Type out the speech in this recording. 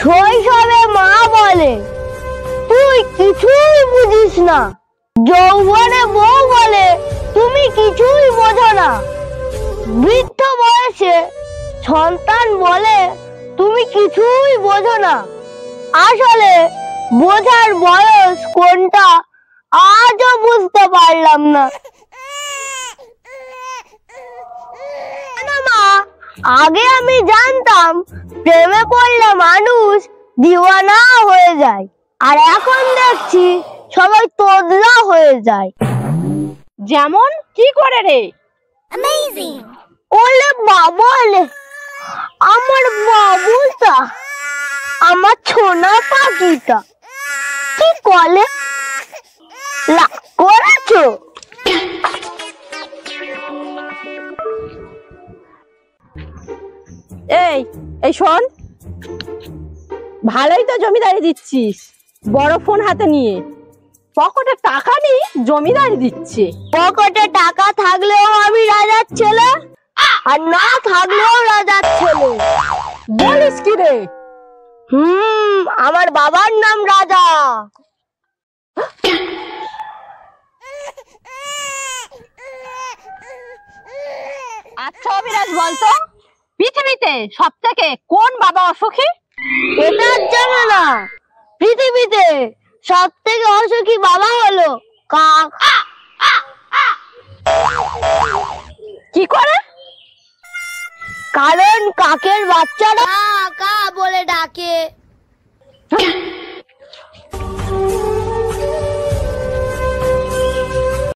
শৈশবে মা বলে তুই কিছুই বুঝিস না, যৌবনে বউ বলে তুমি কিছুই বোঝো না, বৃদ্ধ বয়সে সন্তান বলে তুমি কিছুই বোঝো না। আসলে বোঝার বয়স কোনটা আজও বুঝতে পারলাম না। মা, আগে আমি জানতাম প্রেমে পড়লে মানুষ দিওয়ানা হয়ে যায়, আর এখন দেখছি সবাই তোদলা হয়ে যায়। যেমন কি করে রে? ওলে বাবা, আমার বাবুটা, আমার সোনা পাখিটা কি কলে করেছো? এই এই শোন, ভালোই তো জমিদারি দিচ্ছিস, বড় ফোন হাতে নিয়ে পকেটে টাকা নেই জমিদারি দিচ্ছে। পকেটে টাকা থাকলেও আমি রাজার ছেলে, আর না থাকলেও রাজার ছেলে। বলিস কি রে? আমার বাবার নাম রাজা। আচ্ছা অবিরাজ, বলতো পৃথিবীতে সব থেকে কোন বাবা অসুখী? এটার জন্য না, পৃথিবীতে সব থেকে অসুখী বাবা হলো কাক। কি করে? কারণ কাকের বাচ্চারা কা কা বলে ডাকে।